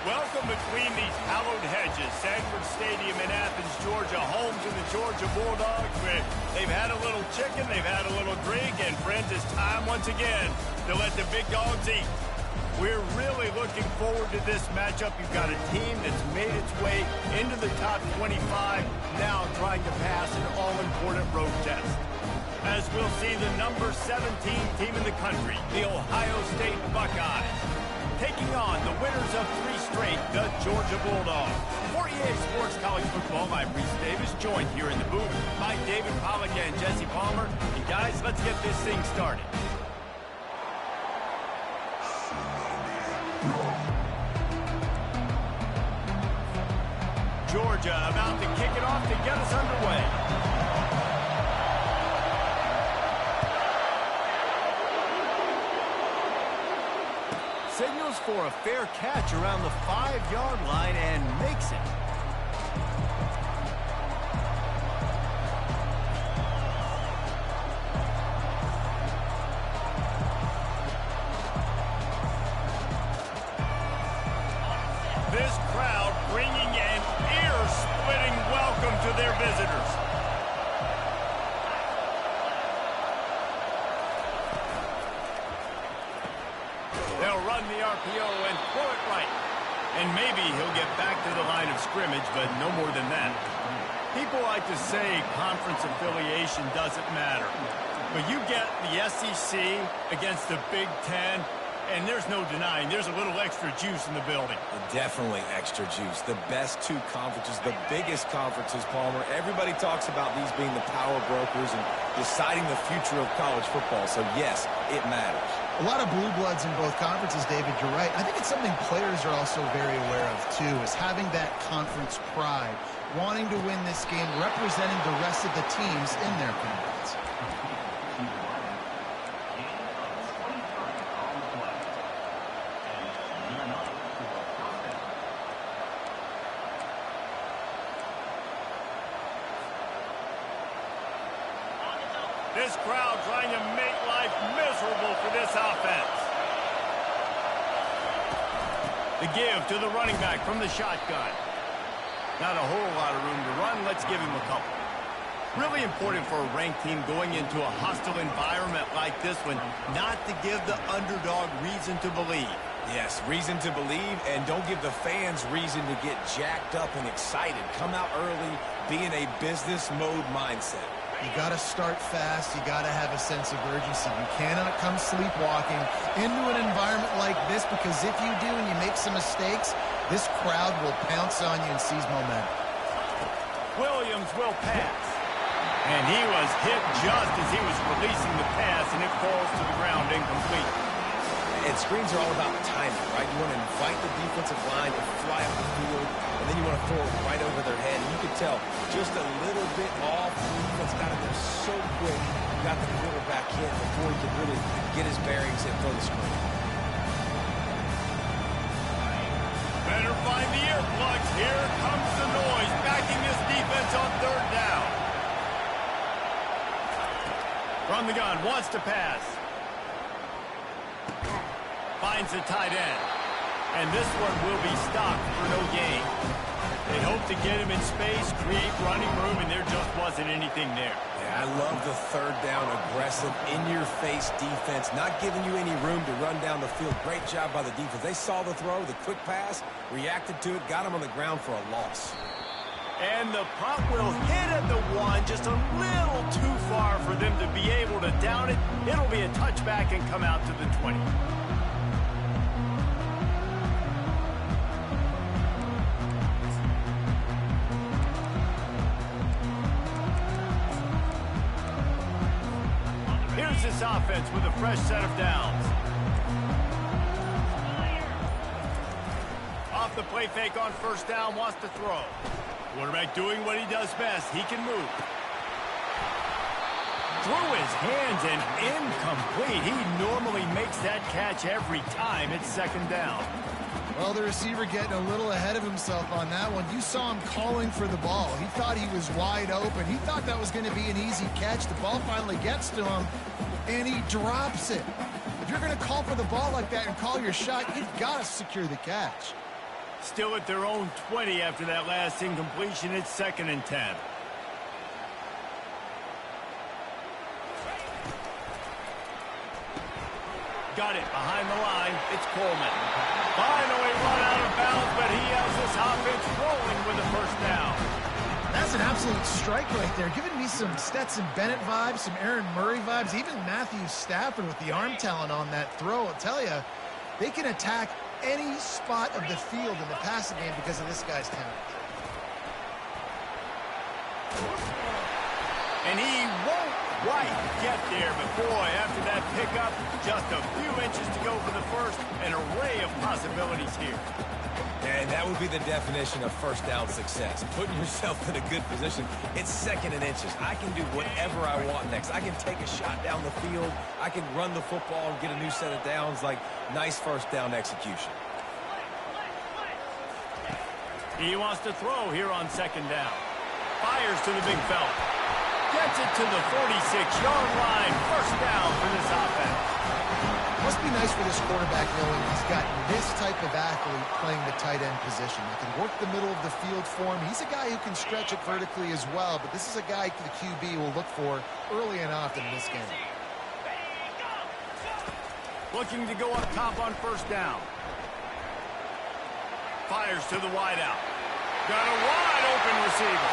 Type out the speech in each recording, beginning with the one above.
Welcome between these hallowed hedges. Sanford Stadium in Athens, Georgia, home to the Georgia Bulldogs. They've had a little chicken, they've had a little drink, and friends, it's time once again to let the big dogs eat. We're really looking forward to this matchup. You've got a team that's made its way into the top 25, now trying to pass an all-important road test. As we'll see the number 17 team in the country, the Ohio State Buckeyes, taking on the winners of 3 straight, the Georgia Bulldogs. For EA Sports College Football, I'm Reese Davis, joined here in the booth by David Pollack and Jesse Palmer. And guys, let's get this thing started. Georgia about to kick it off to get us underway. Signals for a fair catch around the 5-yard line and makes it. This crowd bringing an ear-splitting welcome to their visitors. They'll run the RPO and throw it right. And maybe he'll get back to the line of scrimmage, but no more than that. People like to say conference affiliation doesn't matter. But you get the SEC against the Big Ten, and there's no denying there's a little extra juice in the building. Definitely extra juice. The best 2 conferences, the biggest conferences, Palmer. Everybody talks about these being the power brokers and deciding the future of college football. So, yes, it matters. A lot of blue bloods in both conferences, David, you're right. I think it's something players are also very aware of, too, is having that conference pride, wanting to win this game, representing the rest of the teams in their conference. This crowd trying to make life miserable for this offense. The give to the running back from the shotgun. Not a whole lot of room to run. Let's give him a couple. Really important for a ranked team going into a hostile environment like this one, not to give the underdog reason to believe. Yes, reason to believe, and don't give the fans reason to get jacked up and excited. Come out early, be in a business mode mindset. You got to start fast. You got to have a sense of urgency. You cannot come sleepwalking into an environment like this, because if you do and you make some mistakes, this crowd will pounce on you and seize momentum. Williams will pass. And he was hit just as he was releasing the pass, and it falls to the ground incomplete. And screens are all about timing, right? You want to invite the defensive line to fly up the field, and then you want to throw it right over their head. And you can tell just a little bit off. The defense got it there so quick. Got the quarterback hit before he could really get his bearings and throw the screen. Better find the earplugs. Here comes the noise, backing this defense on 3rd down. From the gun, wants to pass. Finds the tight end. And this one will be stopped for no gain. They hope to get him in space, create running room, and there just wasn't anything there. Yeah, I love the 3rd down, aggressive, in-your-face defense, not giving you any room to run down the field. Great job by the defense. They saw the throw, the quick pass, reacted to it, got him on the ground for a loss. And the punt will hit at the 1, just a little too far for them to be able to down it. It'll be a touchback and come out to the 20. Here's this offense with a fresh set of downs. Off the play fake on 1st down, wants to throw. Quarterback doing what he does best. He can move. Through his hands and incomplete. He normally makes that catch every time. It's 2nd down. Well, the receiver getting a little ahead of himself on that one. You saw him calling for the ball. He thought he was wide open. He thought that was going to be an easy catch. The ball finally gets to him, and he drops it. If you're going to call for the ball like that and call your shot, you've got to secure the catch. Still at their own 20 after that last incompletion. It's 2nd and 10. Got it behind the line. It's Coleman. Finally run out of bounds, but he has this offense rolling with a first down. That's an absolute strike right there. Giving me some Stetson Bennett vibes, some Aaron Murray vibes, even Matthew Stafford with the arm talent on that throw. I'll tell you, they can attack any spot of the field in the passing game because of this guy's talent. And he won't quite get there, but boy, after that pickup, just a few inches to go for the first. An array of possibilities here. And that would be the definition of first down success. Putting yourself in a good position. It's 2nd and inches. I can do whatever I want next. I can take a shot down the field. I can run the football and get a new set of downs. Like, nice first down execution. He wants to throw here on 2nd down. Fires to the big fella. Gets it to the 46-yard line. First down for this offense. Must be nice for this quarterback knowing he's got this type of athlete playing the tight end position. He can work the middle of the field for him. He's a guy who can stretch it vertically as well, but this is a guy the QB will look for early and often in this game. Looking to go up top on first down. Fires to the wideout. Got a wide open receiver.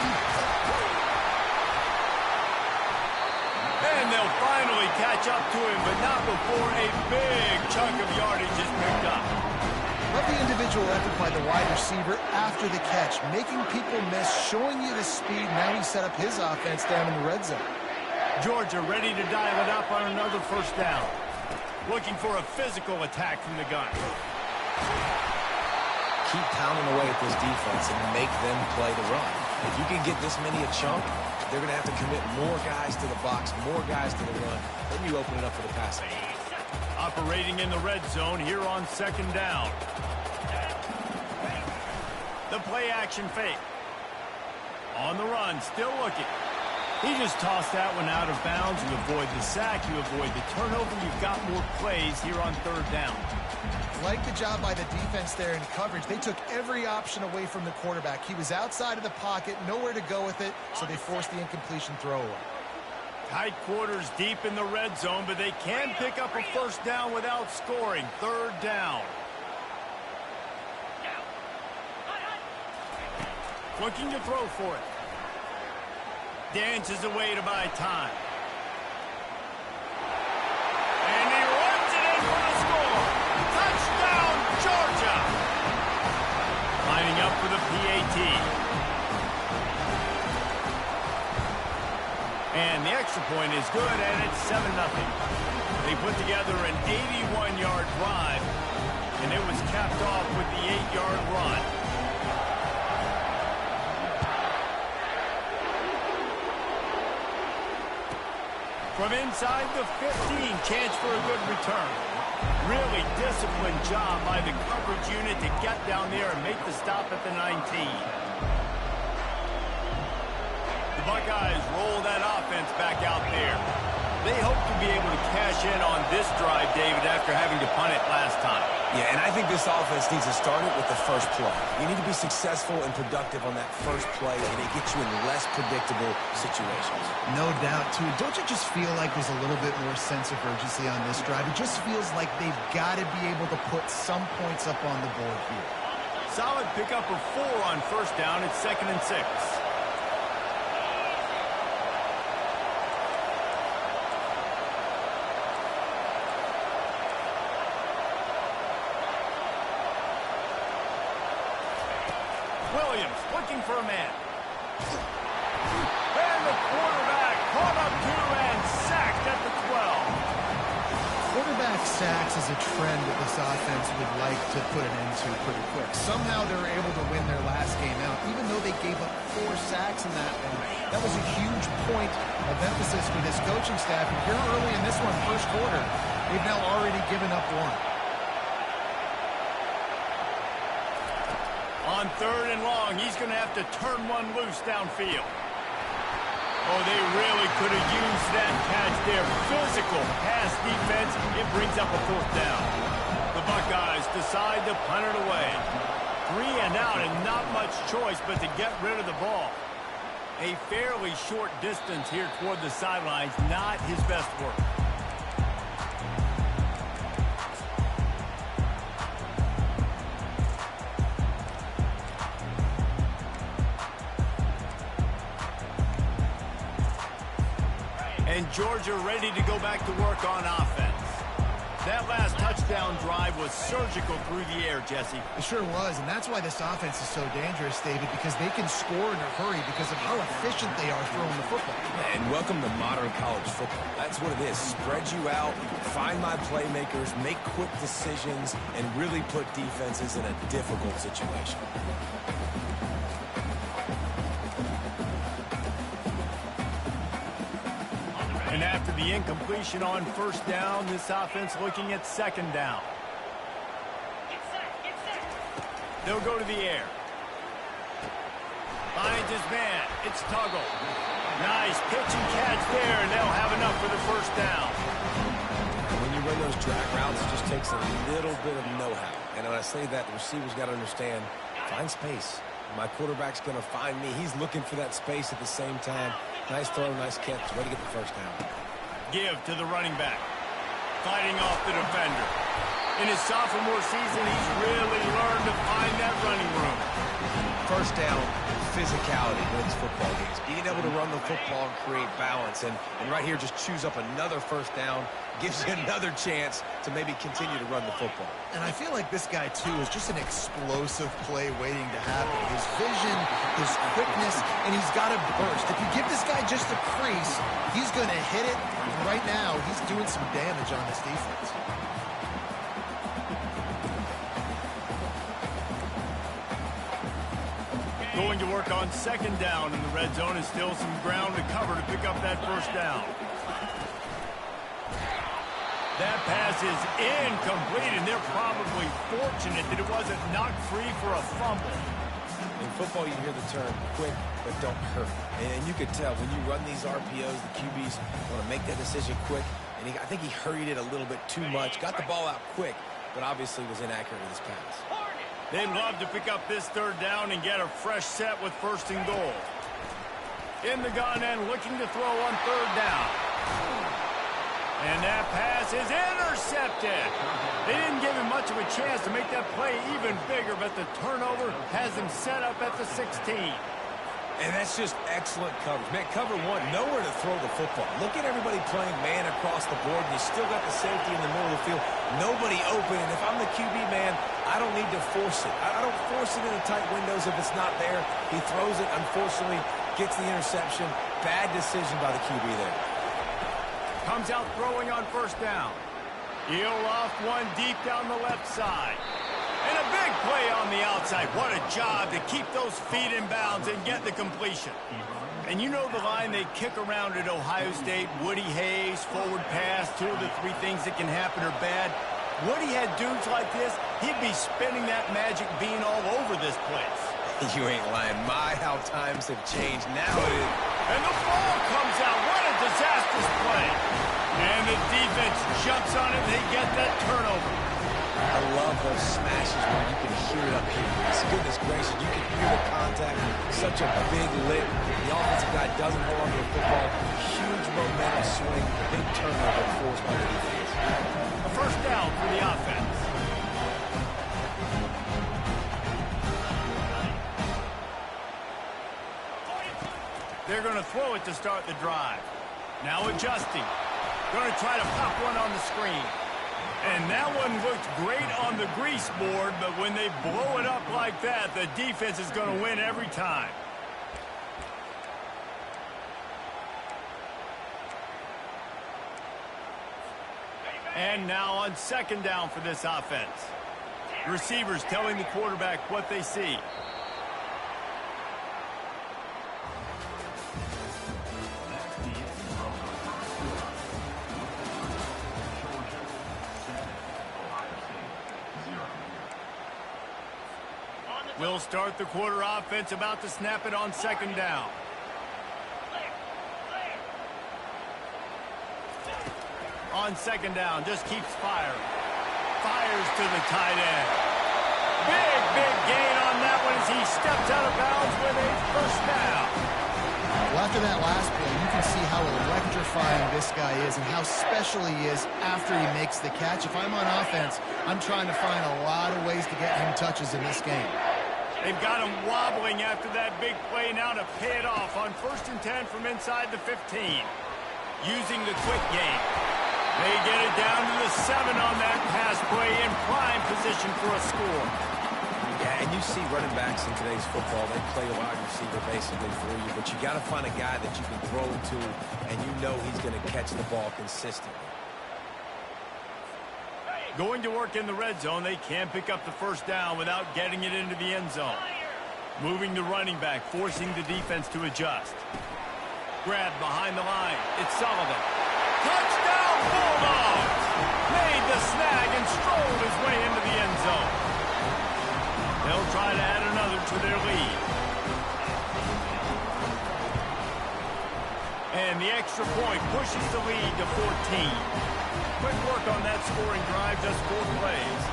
And they'll finally catch up to him, but not before a big chunk of yardage is picked up. Love the individual effort by the wide receiver after the catch, making people miss, showing you the speed. Now he set up his offense down in the red zone. Georgia ready to dial it up on another first down. Looking for a physical attack from the gun. Keep pounding away at this defense and make them play the run. If you can get this many a chunk, they're going to have to commit more guys to the box, more guys to the run. Then you open it up for the passing. Operating in the red zone here on 2nd down. The play action fake. On the run, still looking. He just tossed that one out of bounds. You avoid the sack, you avoid the turnover. You've got more plays here on 3rd down. Like the job by the defense there in coverage. They took every option away from the quarterback. He was outside of the pocket, nowhere to go with it, so they forced the incompletion throwaway. Tight quarters deep in the red zone, but they can pick up a first down without scoring. 3rd down. Looking to throw for it. Dances away to buy time. And he runs it in for the score. Touchdown, Georgia. Lining up for the PAT. And the extra point is good, and it's 7-0. They put together an 81-yard drive, and it was capped off with the 8-yard run. From inside the 15, chance for a good return. Really disciplined job by the coverage unit to get down there and make the stop at the 19. The Buckeyes roll that offense back out there. They hope to be able to cash in on this drive, David, after having to punt it last time. Yeah, and I think this offense needs to start it with the first play. You need to be successful and productive on that first play, and it gets you in less predictable situations. No doubt, too. Don't you just feel like there's a little bit more sense of urgency on this drive? It just feels like they've got to be able to put some points up on the board here. Solid pickup of 4 on first down. It's 2nd and 6. Williams looking for a man. And the quarterback caught up to and sacked at the 12. Quarterback sacks is a trend that this offense would like to put an end to pretty quick. Somehow they were able to win their last game out, even though they gave up 4 sacks in that one. That was a huge point of emphasis for this coaching staff. And here early in this one, first quarter, they've now already given up 1. On 3rd and long, he's going to have to turn one loose downfield. Oh, they really could have used that catch there. Physical pass defense. It brings up a 4th down. The Buckeyes decide to punt it away. 3 and out and not much choice but to get rid of the ball. A fairly short distance here toward the sidelines, not his best work. And Georgia ready to go back to work on offense. That last touchdown drive was surgical through the air, Jesse. It sure was, and that's why this offense is so dangerous, David, because they can score in a hurry because of how efficient they are throwing the football. And welcome to modern college football. That's what it is. Spread you out, find my playmakers, make quick decisions, and really put defenses in a difficult situation. And after the incompletion on first down, this offense looking at second down. They'll go to the air. Finds his man. It's Tuggle. Nice pitch and catch there, and they'll have enough for the first down. When you run those drag routes, it just takes a little bit of know-how. And when I say that, the receiver's got to understand, find space. My quarterback's going to find me. He's looking for that space at the same time. Nice throw, nice catch. Way to get the first down. Give to the running back. Fighting off the defender. In his sophomore season, he's really learned to find that running room. First down, physicality wins football games. Being able to run the football and create balance. And right here, just choose up another first down. Gives you another chance to maybe continue to run the football. And I feel like this guy, too, is just an explosive play waiting to happen. His vision, his quickness, and he's got to burst. If you give this guy just a crease, he's going to hit it. And right now, he's doing some damage on this defense. Going to work on second down in the red zone, and still some ground to cover to pick up that first down. That pass is incomplete, and they're probably fortunate that it wasn't knocked free for a fumble. In football, you hear the term quick, but don't hurt. And you could tell when you run these RPOs, the QBs want to make that decision quick. And I think he hurried it a little bit too much. Got the ball out quick, but obviously was inaccurate with his pass. They'd love to pick up this third down and get a fresh set with first and goal. In the gun and looking to throw on third down. And that pass is intercepted. They didn't give him much of a chance to make that play even bigger, but the turnover has him set up at the 16. And that's just excellent coverage. Man, cover one, nowhere to throw the football. Look at everybody playing man across the board, and you still got the safety in the middle of the field. Nobody open, and if I'm the QB, man, I don't need to force it. I don't force it into tight windows if it's not there. He throws it, unfortunately, gets the interception. Bad decision by the QB there. Comes out throwing on first down. He'll loft one deep down the left side. And a big play on the outside. What a job to keep those feet in bounds and get the completion. And you know the line they kick around at Ohio State, Woody Hayes, forward pass, 2 of the 3 things that can happen are bad. Woody had dudes like this, he'd be spinning that magic bean all over this place. You ain't lying. My, how times have changed. Now it is. And the ball comes out. What a disastrous play. And the defense jumps on it. They get that turnover. I love those smashes where you can hear it up here. Goodness gracious, you can hear the contact. Such a big lick. The offensive guy doesn't hold on to the football. Huge momentum swing. Big turnover forced by the defense. A first down for the offense. They're going to throw it to start the drive. Now adjusting. Going to try to pop one on the screen. And that one looked great on the grease board, but when they blow it up like that, the defense is going to win every time. And now on second down for this offense. Receivers telling the quarterback what they see. We'll start the quarter offense, about to snap it on second down. On second down, just keeps firing. Fires to the tight end. Big gain on that one as he steps out of bounds with a first down. Well, after that last play, you can see how electrifying this guy is and how special he is after he makes the catch. If I'm on offense, I'm trying to find a lot of ways to get him touches in this game. They've got him wobbling after that big play now to pay it off on 1st and 10 from inside the 15. Using the quick game. They get it down to the 7 on that pass play in prime position for a score. Yeah, and you see running backs in today's football, they play a wide receiver basically for you, but you got to find a guy that you can throw to, and you know he's going to catch the ball consistently. Going to work in the red zone, they can't pick up the first down without getting it into the end zone. Moving the running back, forcing the defense to adjust. Grab behind the line. It's Sullivan. Touchdown Bulldogs! Made the snag and strolled his way into the end zone. They'll try to add another to their lead. And the extra point pushes the lead to 14. Quick work on that scoring drive, just 4 plays.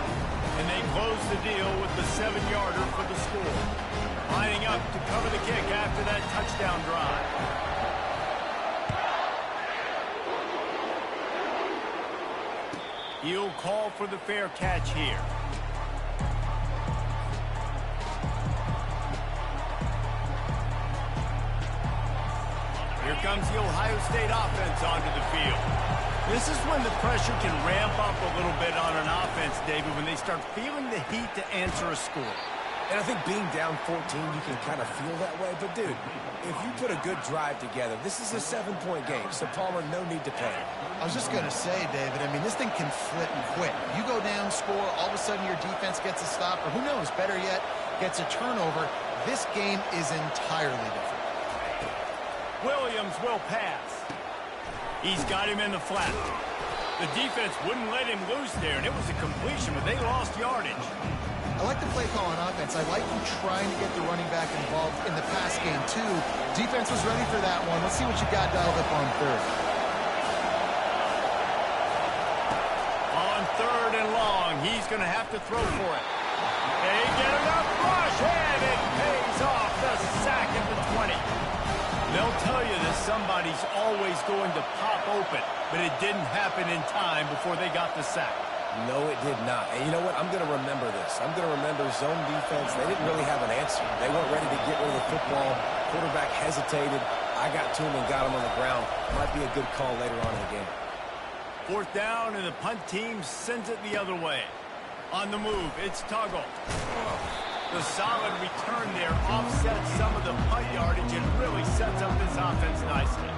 And they close the deal with the 7-yarder for the score. Lining up to cover the kick after that touchdown drive. He'll call for the fair catch here. Here comes the Ohio State offense onto the field. This is when the pressure can ramp up a little bit on an offense, David, when they start feeling the heat to answer a score. And I think being down 14, you can kind of feel that way. But, dude, if you put a good drive together, this is a 7-point game. So, Palmer, no need to panic. I was just going to say, David, I mean, this thing can flip quick. You go down, score, all of a sudden your defense gets a stop, or who knows, better yet, gets a turnover. This game is entirely different. Williams will pass. He's got him in the flat. The defense wouldn't let him loose there, and it was a completion, but they lost yardage. I like the play call on offense. I like you trying to get the running back involved in the pass game, too. Defense was ready for that one. Let's see what you got dialed up on 3rd. On 3rd and long, he's going to have to throw for it. They get enough rush, and it pays off the sack at the 20. They'll tell you that somebody's always going to pop open, but it didn't happen in time before they got the sack. No, it did not. And you know what? I'm going to remember this. I'm going to remember zone defense. They didn't really have an answer. They weren't ready to get rid of the football. Quarterback hesitated. I got to him and got him on the ground. Might be a good call later on in the game. 4th down, and the punt team sends it the other way. On the move, it's Tuggle. The solid return there offsets some of the punt yardage and really sets up this offense nicely.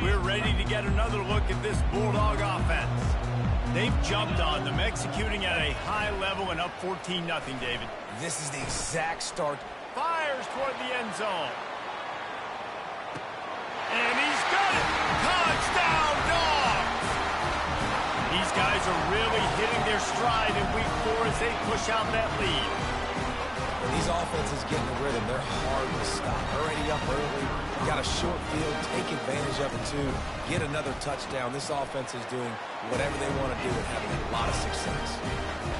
We're ready to get another look at this Bulldog offense. They've jumped on them, executing at a high level and up 14-0, David. This is the exact start. Fires toward the end zone. And he's got it. Touchdown, Dogs! These guys are really hitting their stride in week 4 as they push out that lead. And these offenses get in the rhythm. They're hard to stop. Already up early. Got a short field. Take advantage of it, too. Get another touchdown. This offense is doing whatever they want to do and having a lot of success.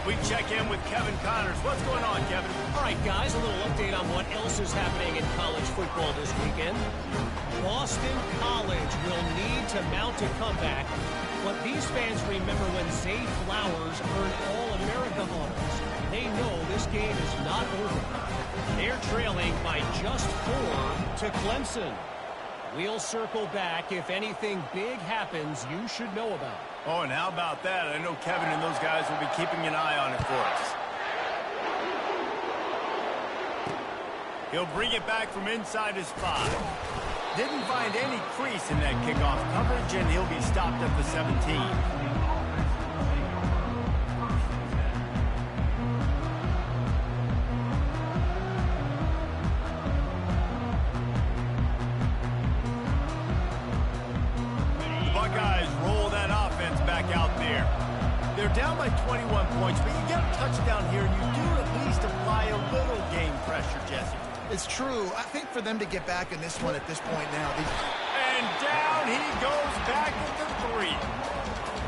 We check in with Kevin Connors. What's going on, Kevin? All right, guys, a little update on what else is happening in college football this weekend. Boston College will need to mount a comeback, but these fans remember when Zay Flowers earned All-America honors. They know this game is not over. They're trailing by just 4 to Clemson. We'll circle back if anything big happens you should know about. Oh, and how about that? I know Kevin and those guys will be keeping an eye on it for us. He'll bring it back from inside his 5. Didn't find any crease in that kickoff coverage, and he'll be stopped at the 17. They're down by 21 points, but you get a touchdown here, and you do at least apply a little game pressure, Jesse. It's true. I think for them to get back in this one at this point now. And down he goes back at the 3.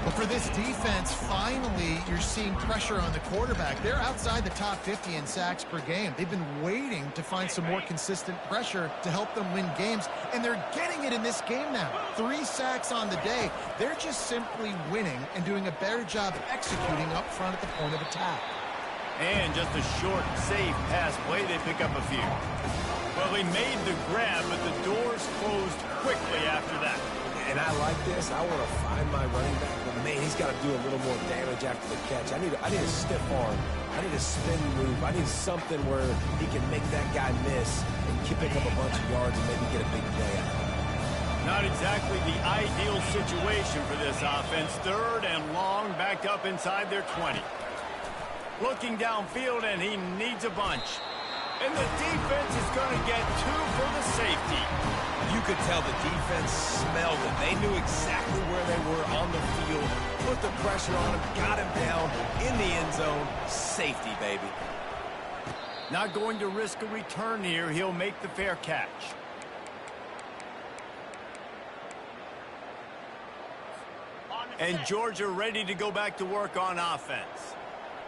But for this defense, finally, you're seeing pressure on the quarterback. They're outside the top 50 in sacks per game. They've been waiting to find some more consistent pressure to help them win games, and they're getting it in this game now. 3 sacks on the day. They're just simply winning and doing a better job executing up front at the point of attack. And just a short, safe pass play, they pick up a few. Well, he made the grab, but the doors closed quickly after that. And I like this. I want to find my running back, but man, he's got to do a little more damage after the catch. I need a stiff arm. I need a spin move. I need something where he can make that guy miss and pick up a bunch of yards and maybe get a big play out of it. Not exactly the ideal situation for this offense. 3rd and long, back up inside their 20. Looking downfield, and he needs a bunch. And the defense is going to get 2 for the safety. You could tell the defense smelled it. They knew exactly where they were on the field, put the pressure on him, got him down in the end zone. Safety, baby. Not going to risk a return here. He'll make the fair catch. And Georgia ready to go back to work on offense.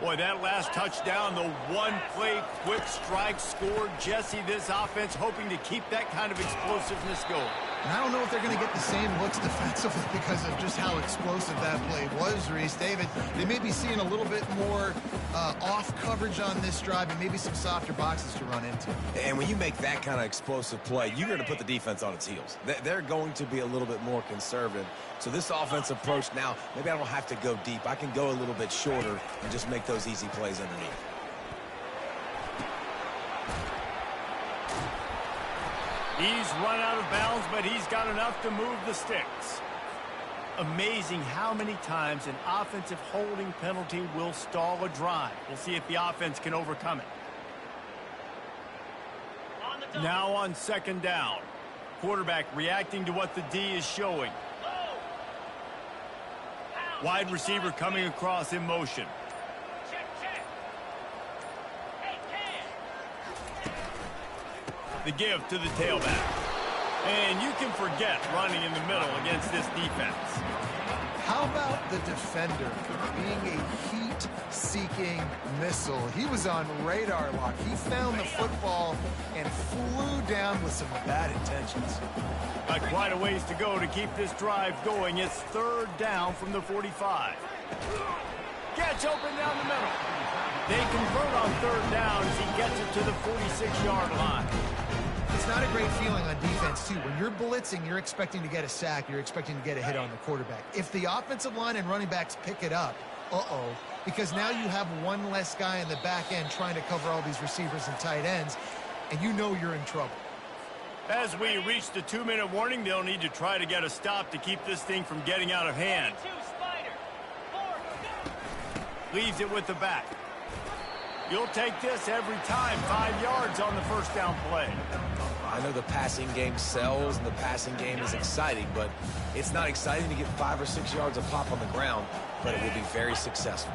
Boy, that last touchdown, the one-play quick strike scored. Jesse, this offense hoping to keep that kind of explosiveness going. And I don't know if they're going to get the same looks defensively because of just how explosive that play was, Reese. David, they may be seeing a little bit more off coverage on this drive and maybe some softer boxes to run into. And when you make that kind of explosive play, you're going to put the defense on its heels. They're going to be a little bit more conservative. So this offensive approach now, maybe I don't have to go deep. I can go a little bit shorter and just make those easy plays underneath. He's run out of bounds, but he's got enough to move the sticks. Amazing how many times an offensive holding penalty will stall a drive. We'll see if the offense can overcome it. Now on 2nd down. Quarterback reacting to what the D is showing. Wide receiver coming across in motion. The give to the tailback. And you can forget running in the middle against this defense. How about the defender being a heat-seeking missile? He was on radar lock. He found the football and flew down with some bad intentions. Got quite a ways to go to keep this drive going. It's 3rd down from the 45. Catch open down the middle. They convert on 3rd down as he gets it to the 46-yard line. It's not a great feeling on defense, too. When you're blitzing, you're expecting to get a sack. You're expecting to get a hit on the quarterback. If the offensive line and running backs pick it up, because now you have one less guy in the back end trying to cover all these receivers and tight ends, and you know you're in trouble. As we reach the 2-minute warning, they'll need to try to get a stop to keep this thing from getting out of hand. Leaves it with the back. You'll take this every time. 5 yards on the 1st down play. I know the passing game sells and the passing game is exciting, but it's not exciting to get 5 or 6 yards of pop on the ground, but it will be very successful.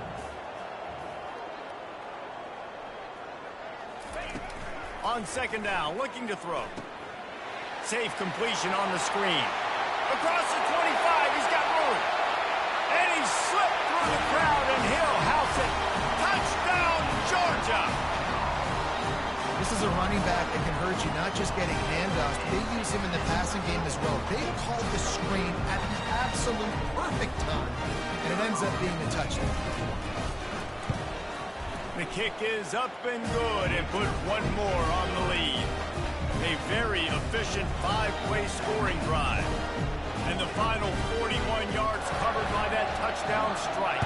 On 2nd down, looking to throw. Safe completion on the screen. Across the 25, he's got room. And he slipped through the crowd, and he'll house it. Touchdown, Georgia! This is a running back that can hurt you, not just getting handoffs. They use him in the passing game as well. They called the screen at the absolute perfect time, and it ends up being a touchdown. The kick is up and good, and put one more on the lead. A very efficient 5-play scoring drive. And the final 41 yards covered by that touchdown strike.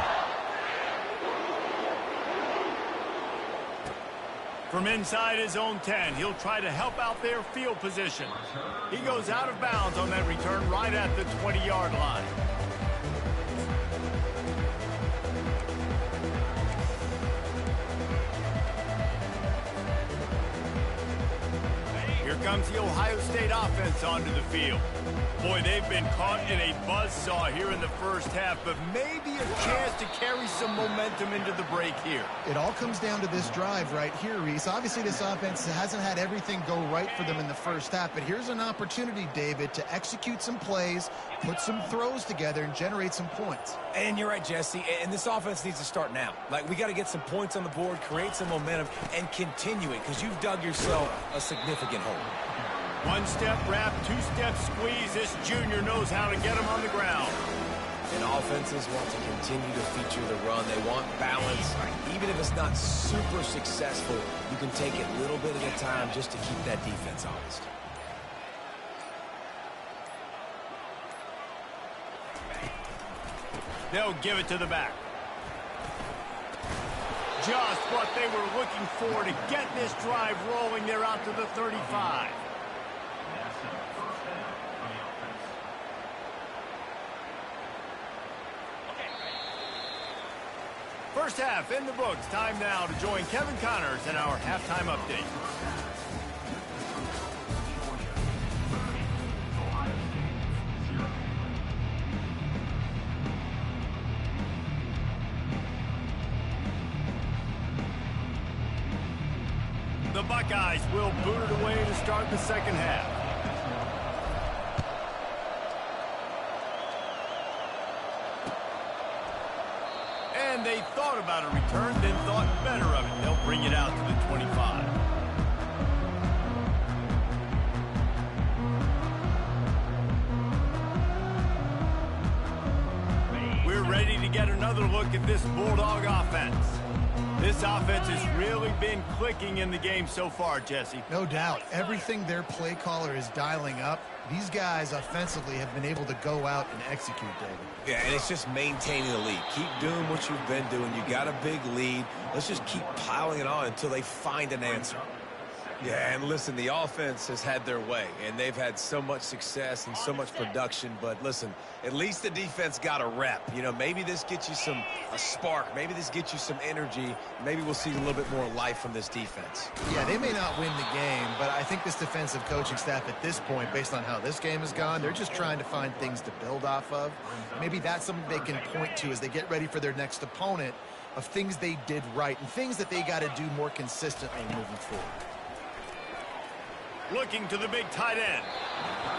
From inside his own 10, he'll try to help out their field position. He goes out of bounds on that return right at the 20-yard line. Here comes the Ohio State offense onto the field. Boy, they've been caught in a buzzsaw here in the first half, but maybe a chance to carry some momentum into the break here. It all comes down to this drive right here, Reese. Obviously, this offense hasn't had everything go right for them in the first half, but here's an opportunity, David, to execute some plays, put some throws together, and generate some points. And you're right, Jesse, and this offense needs to start now. Like, we got to get some points on the board, create some momentum, and continue it, because you've dug yourself a significant hole. One-step wrap, two-step squeeze. This junior knows how to get him on the ground. And offenses want to continue to feature the run. They want balance. Even if it's not super successful, you can take it little bit at a time just to keep that defense honest. They'll give it to the back. Just what they were looking for to get this drive rolling. They're out to the 35. First half in the books. Time now to join Kevin Connors in our halftime update. The Buckeyes will boot it away to start the second half. And they thought about a return, then thought better of it. They'll bring it out to the 25. We're ready to get another look at this Bulldog offense. This offense has really been clicking in the game so far, Jesse. No doubt. Everything their play caller is dialing up, these guys offensively have been able to go out and execute, David. Yeah, and it's just maintaining the lead. Keep doing what you've been doing. You got a big lead. Let's just keep piling it on until they find an answer. Yeah, and listen, the offense has had their way, and they've had so much success and so much production. But listen, at least the defense got a rep. You know, maybe this gets you a spark. Maybe this gets you some energy. Maybe we'll see a little bit more life from this defense. Yeah, they may not win the game, but I think this defensive coaching staff at this point, based on how this game has gone, they're just trying to find things to build off of. Maybe that's something they can point to as they get ready for their next opponent, of things they did right and things that they got to do more consistently moving forward. Looking to the big tight end.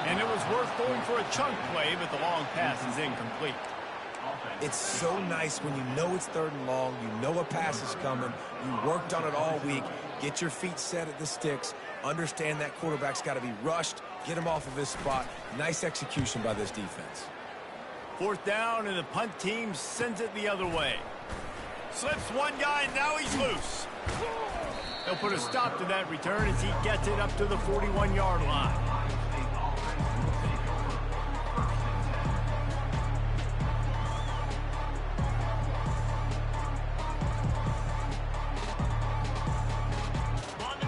And it was worth going for a chunk play, but the long pass is incomplete. It's so nice when you know it's 3rd and long, you know a pass is coming, you worked on it all week, get your feet set at the sticks, understand that quarterback's got to be rushed, get him off of his spot. Nice execution by this defense. 4th down, and the punt team sends it the other way. Slips one guy, and now he's loose. They'll put a stop to that return as he gets it up to the 41-yard line.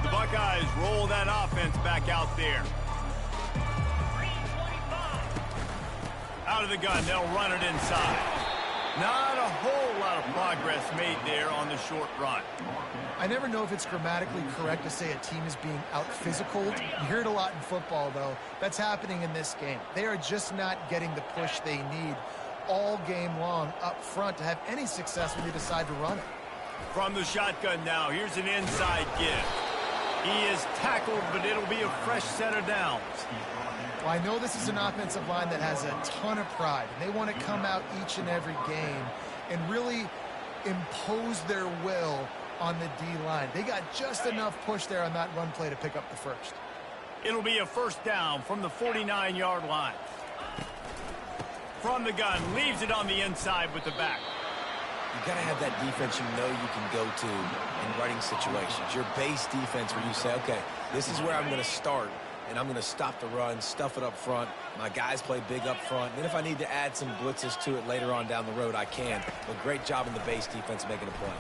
The Buckeyes roll that offense back out there. Out of the gun, they'll run it inside. Not a whole lot of progress made there on the short run. I never know if it's grammatically correct to say a team is being out-physicaled. You hear it a lot in football, though. That's happening in this game. They are just not getting the push they need all game long up front to have any success when they decide to run it. From the shotgun now, here's an inside give. He is tackled, but it'll be a fresh set of downs. Well, I know this is an offensive line that has a ton of pride, and they want to come out each and every game and really impose their will on the D-line. They got just enough push there on that run play to pick up the first. It'll be a first down from the 49-yard line. From the gun, leaves it on the inside with the back. You got to have that defense you know you can go to in running situations. Your base defense where you say, okay, this is where I'm going to start, and I'm going to stop the run, stuff it up front. My guys play big up front. And then if I need to add some blitzes to it later on down the road, I can. But great job in the base defense making a play.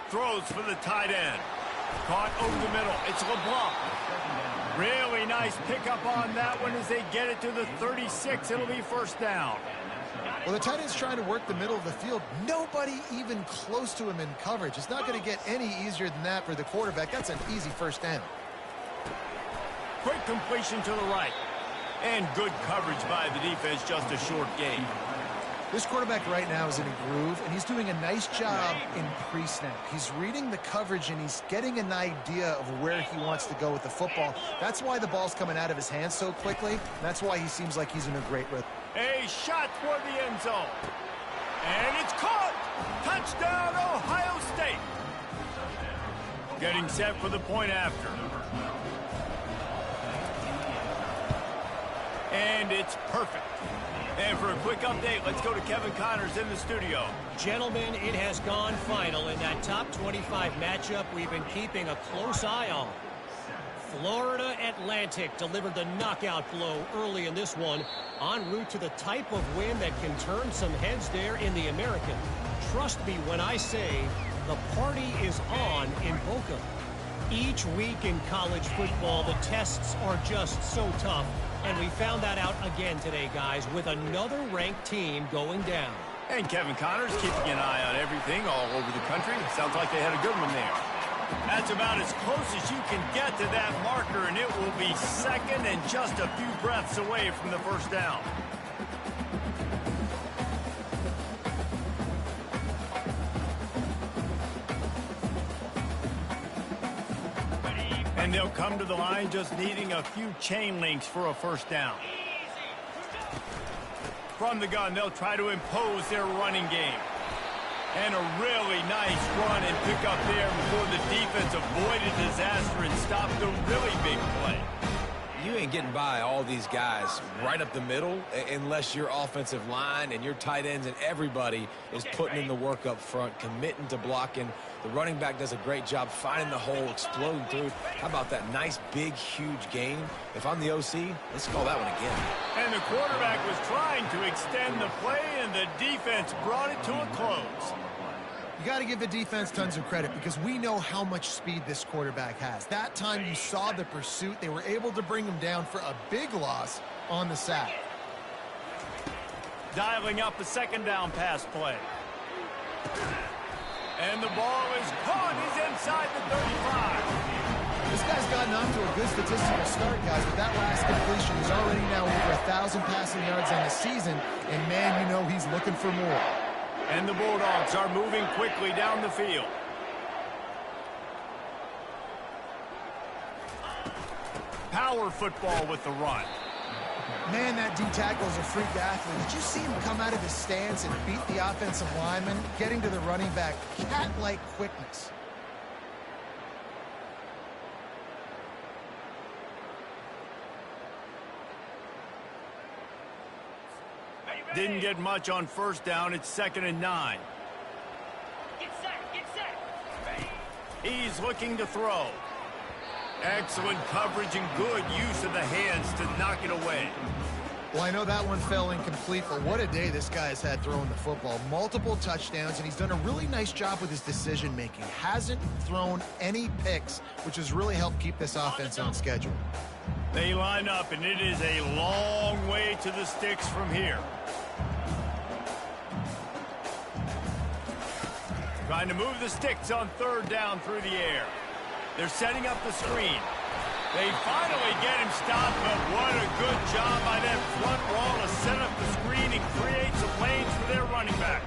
Throws for the tight end. Caught over the middle. It's LeBlanc. Really nice pickup on that one as they get it to the 36. It'll be first down. Well, the tight end's trying to work the middle of the field. Nobody even close to him in coverage. It's not going to get any easier than that for the quarterback. That's an easy first down. Short completion to the right. And good coverage by the defense, just a short gain. This quarterback right now is in a groove, and he's doing a nice job in pre-snap. He's reading the coverage, and he's getting an idea of where he wants to go with the football. That's why the ball's coming out of his hands so quickly. That's why he seems like he's in a great rhythm. A shot toward the end zone. And it's caught! Touchdown, Ohio State! Getting set for the point after. And it's perfect. And for a quick update, let's go to Kevin Connors in the studio. Gentlemen, it has gone final in that top 25 matchup we've been keeping a close eye on. Florida Atlantic delivered the knockout blow early in this one, en route to the type of win that can turn some heads there in the American. Trust me when I say the party is on in Boca. Each week in college football, the tests are just so tough, and we found that out again today, guys, with another ranked team going down. And Kevin Connors keeping an eye on everything all over the country. Sounds like they had a good one there. That's about as close as you can get to that marker, and it will be second and just a few breaths away from the first down. And they'll come to the line just needing a few chain links for a first down. From the gun, they'll try to impose their running game. And a really nice run and pick up there before the defense avoided disaster and stopped a really big play. You ain't getting by all these guys right up the middle unless your offensive line and your tight ends and everybody is putting in the work up front, committing to blocking. The running back does a great job finding the hole, exploding through. How about that nice, big, huge gain? If I'm the OC, let's call that one again. And the quarterback was trying to extend the play, and the defense brought it to a close. You got to give the defense tons of credit because we know how much speed this quarterback has. That time you saw the pursuit. They were able to bring him down for a big loss on the sack. Dialing up a second down pass play. And the ball is caught. He's inside the 35. This guy's gotten off to a good statistical start, guys, but that last completion is already now over 1,000 passing yards on the season, and man, you know he's looking for more. And the Bulldogs are moving quickly down the field. Power football with the run. Man, that D-tackle is a freak athlete. Did you see him come out of his stance and beat the offensive lineman, getting to the running back? Cat-like quickness. Didn't get much on first down. It's 2nd and 9. Get set. He's looking to throw. Excellent coverage and good use of the hands to knock it away. Well, I know that one fell incomplete, but what a day this guy has had throwing the football. Multiple touchdowns, and he's done a really nice job with his decision-making. Hasn't thrown any picks, which has really helped keep this offense on schedule. They line up, and it is a long way to the sticks from here. Trying to move the sticks on 3rd down through the air. They're setting up the screen. They finally get him stopped, but what a good job by that front row to set up the screen and create some lanes for their running back.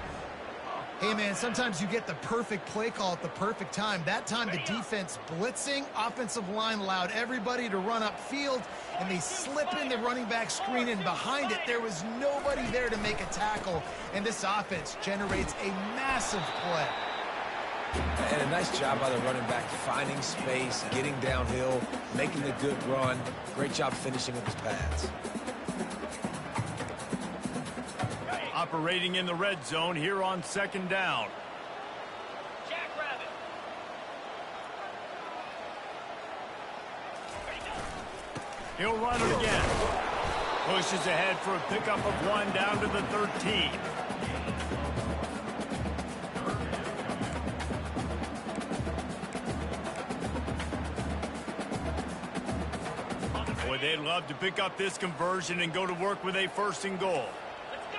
Hey, man, sometimes you get the perfect play call at the perfect time. That time the defense blitzing, offensive line allowed everybody to run upfield, and they slip in the running back screen, and behind it there was nobody there to make a tackle, and this offense generates a massive play. And a nice job by the running back finding space, getting downhill, making the good run. Great job finishing with his pads. Operating in the red zone here on 2nd down. Jackrabbit. He'll run it again. Pushes ahead for a pickup of 1 down to the 13. Boy, they'd love to pick up this conversion and go to work with a 1st and goal. Let's go.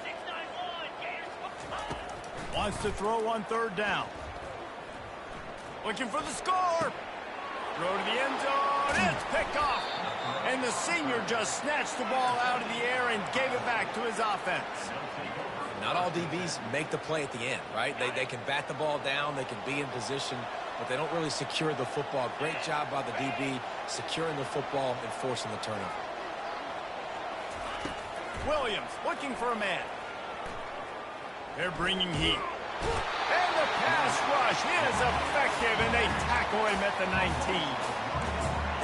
691. Gators. Wants to throw on 3rd down. Looking for the score. Throw to the end zone. It's picked off. And the senior just snatched the ball out of the air and gave it back to his offense. Not all DBs make the play at the end, right? They can bat the ball down, they can be in position, but they don't really secure the football. Great job by the DB securing the football and forcing the turnover. Williams looking for a man. They're bringing heat. And the pass rush is effective, and they tackle him at the 19.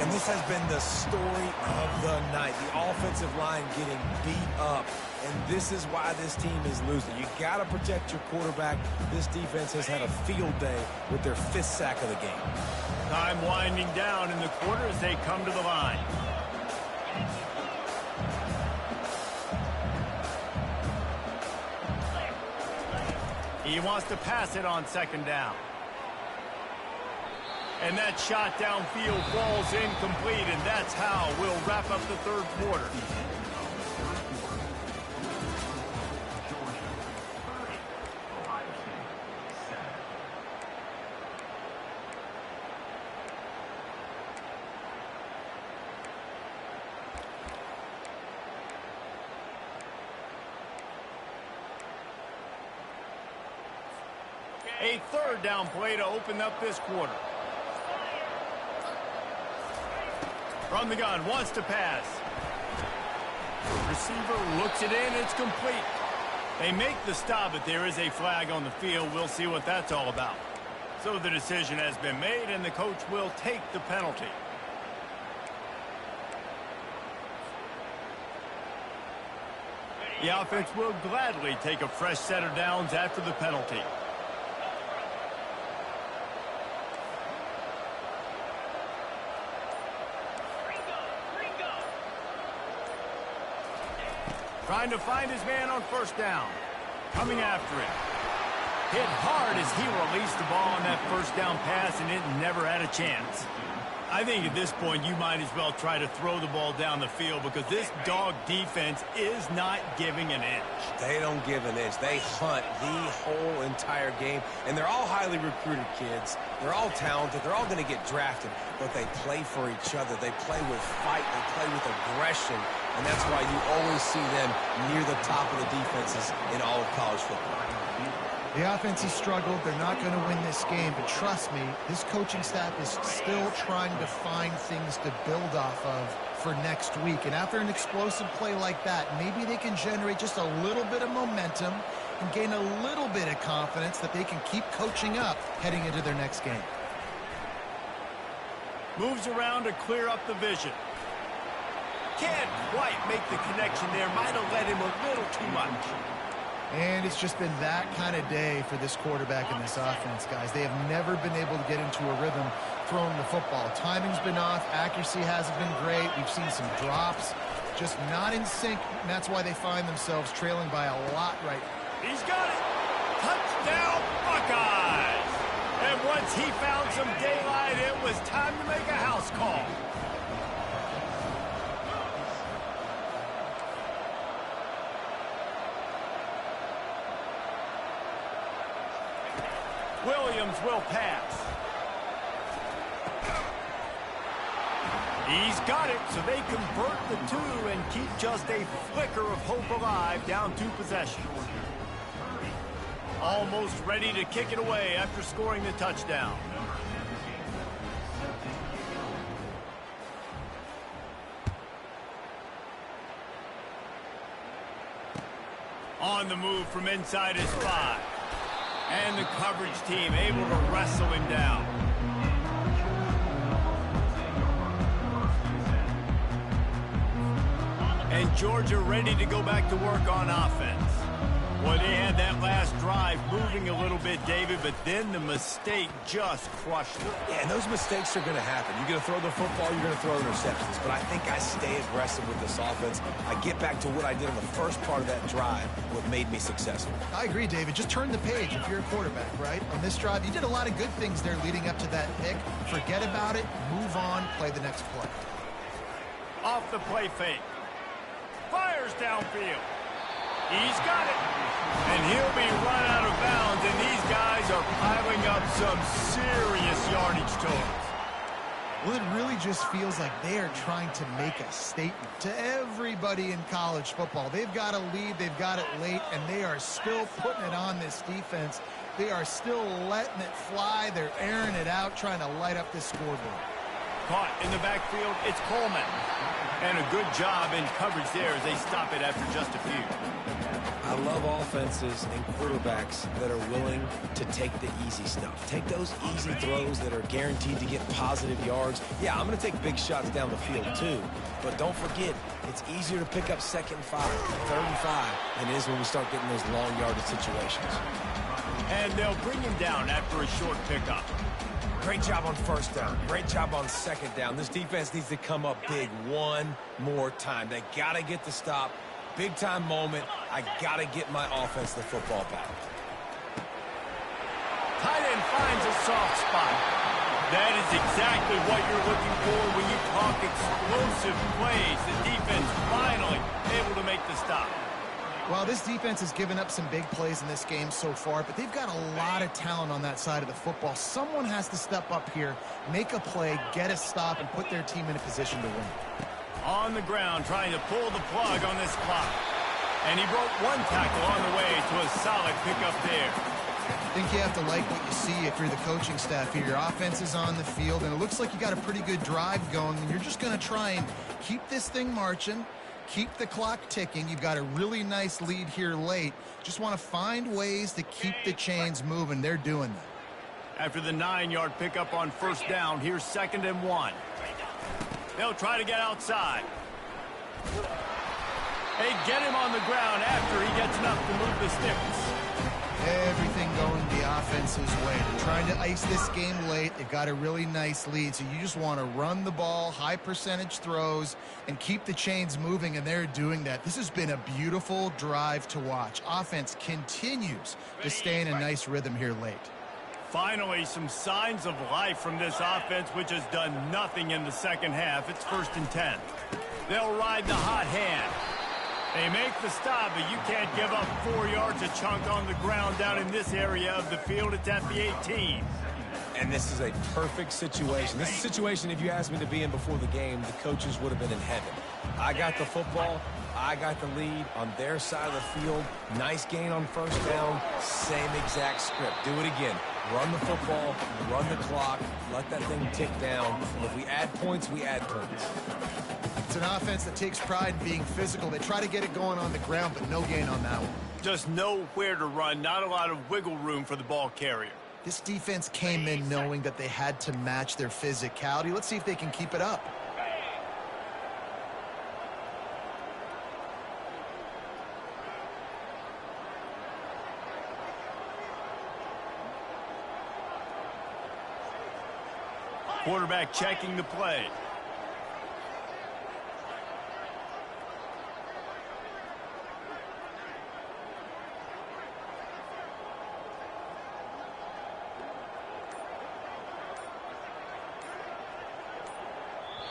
And this has been the story of the night. The offensive line getting beat up. And this is why this team is losing. You got to protect your quarterback. This defense has had a field day with their 5th sack of the game. Time winding down in the quarter as they come to the line. He wants to pass it on 2nd down. And that shot downfield falls incomplete, and that's how we'll wrap up the 3rd quarter. A 3rd down play to open up this quarter. From the gun, wants to pass. Receiver looks it in, it's complete. They make the stop, but there is a flag on the field. We'll see what that's all about. So the decision has been made, and the coach will take the penalty. The offense will gladly take a fresh set of downs after the penalty. Trying to find his man on 1st down. Coming after him. Hit hard as he released the ball on that 1st down pass, and it never had a chance. I think at this point you might as well try to throw the ball down the field because this dog defense is not giving an inch. They don't give an inch. They hunt the whole entire game. And they're all highly recruited kids. They're all talented. They're all going to get drafted. But they play for each other. They play with fight. They play with aggression. And that's why you always see them near the top of the defenses in all of college football. The offense has struggled. They're not going to win this game. But trust me, this coaching staff is still trying to find things to build off of for next week. And after an explosive play like that, maybe they can generate just a little bit of momentum and gain a little bit of confidence that they can keep coaching up heading into their next game. Moves around to clear up the vision. Can't quite make the connection there. Might have let him a little too much. And it's just been that kind of day for this quarterback and this offense, guys. They have never been able to get into a rhythm throwing the football. Timing's been off. Accuracy hasn't been great. We've seen some drops. Just not in sync, and that's why they find themselves trailing by a lot right now. He's got it. Touchdown, Buckeyes. And once he found some daylight, it was time to make a house call. Williams will pass. He's got it, so they convert the 2 and keep just a flicker of hope alive, down 2 possessions. Almost ready to kick it away after scoring the touchdown. On the move from inside his 5. And the coverage team able to wrestle him down. And Georgia ready to go back to work on offense. Well, they had that last drive moving a little bit, David, but then the mistake just crushed them. Yeah, and those mistakes are going to happen. You're going to throw the football, you're going to throw interceptions. But I think I stay aggressive with this offense. I get back to what I did in the first part of that drive, what made me successful. I agree, David. Just turn the page if you're a quarterback, right? On this drive, you did a lot of good things there leading up to that pick. Forget about it, move on, play the next play. Off the play fake. Fires downfield. He's got it. And he'll be run out of bounds, and these guys are piling up some serious yardage totals. Well, it really just feels like they are trying to make a statement to everybody in college football. They've got a lead, they've got it late, and they are still putting it on this defense. They are still letting it fly. They're airing it out, trying to light up this scoreboard. Caught in the backfield, it's Coleman. And a good job in coverage there as they stop it after just a few. I love offenses and quarterbacks that are willing to take the easy stuff. Take those easy throws that are guaranteed to get positive yards. Yeah, I'm going to take big shots down the field too. But don't forget, it's easier to pick up 2nd and 5, 3rd and 5 than it is when we start getting those long yardage situations. And they'll bring him down after a short pickup. Great job on 1st down. Great job on 2nd down. This defense needs to come up big one more time. They got to get the stop. Big time moment. I got to get my offense the football back. Tight end finds a soft spot. That is exactly what you're looking for when you talk explosive plays. The defense finally able to make the stop. Well, this defense has given up some big plays in this game so far, but they've got a lot of talent on that side of the football. Someone has to step up here, make a play, get a stop, and put their team in a position to win. On the ground, trying to pull the plug on this clock. And he broke one tackle on the way to a solid pickup there. I think you have to like what you see if you're the coaching staff here. Your offense is on the field, and it looks like you got a pretty good drive going, and you're just going to try and keep this thing marching, keep the clock ticking. You've got a really nice lead here late. Just want to find ways to keep the chains moving. They're doing that. After the 9-yard pickup on 1st down, here's 2nd and 1. They'll try to get outside. They get him on the ground after he gets enough to move the sticks. Everything going the offense's way. They're trying to ice this game late. They've got a really nice lead, so you just want to run the ball, high percentage throws, and keep the chains moving, and they're doing that. This has been a beautiful drive to watch. Offense continues to stay in a nice rhythm here late. Finally, some signs of life from this offense, which has done nothing in the 2nd half. It's 1st and 10. They'll ride the hot hand. They make the stop, but you can't give up 4 yards a chunk on the ground down in this area of the field. It's at the 18. And this is a perfect situation. This is a situation, if you asked me to be in before the game, the coaches would have been in heaven. I got the football. I got the lead on their side of the field. Nice gain on 1st down. Same exact script. Do it again. Run the football, run the clock, let that thing tick down. If we add points, we add points. It's an offense that takes pride in being physical. They try to get it going on the ground, but no gain on that one. Just nowhere to run, not a lot of wiggle room for the ball carrier. This defense came in knowing that they had to match their physicality. Let's see if they can keep it up. Quarterback checking the play.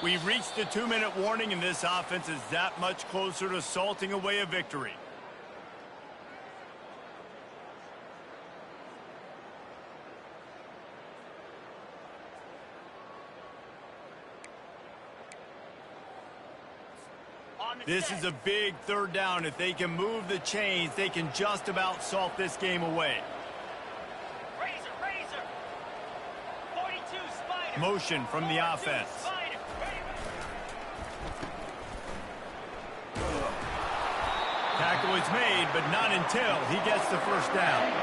We've reached the 2-minute warning, and this offense is that much closer to salting away a victory. This is a big 3rd down. If they can move the chains, they can just about salt this game away. Razor. 42 Spider. Motion from the offense. Spider. Tackle is made, but not until he gets the 1st down.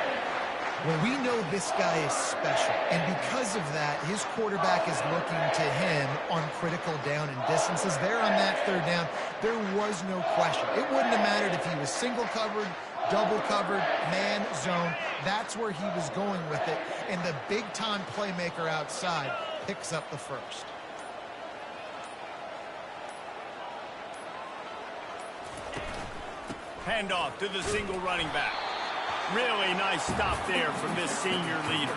Well, we know this guy is special, and because of that, his quarterback is looking to him on critical down and distances. There on that 3rd down, there was no question. It wouldn't have mattered if he was single covered, double covered, man, zone. That's where he was going with it, and the big-time playmaker outside picks up the 1st. Handoff to the single running back. Really nice stop there from this senior leader.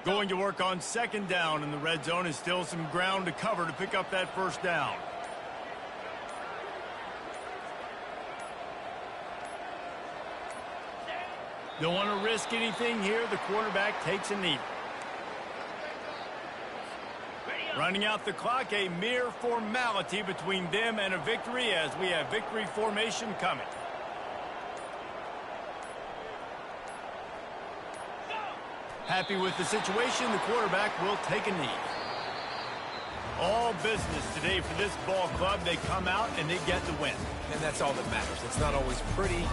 Going to work on 2nd down, and the red zone is still some ground to cover to pick up that 1st down. Don't want to risk anything here. The quarterback takes a knee. Running out the clock, a mere formality between them and a victory as we have victory formation coming. Happy with the situation, the quarterback will take a knee. All business today for this ball club. They come out and they get the win. And that's all that matters. It's not always pretty.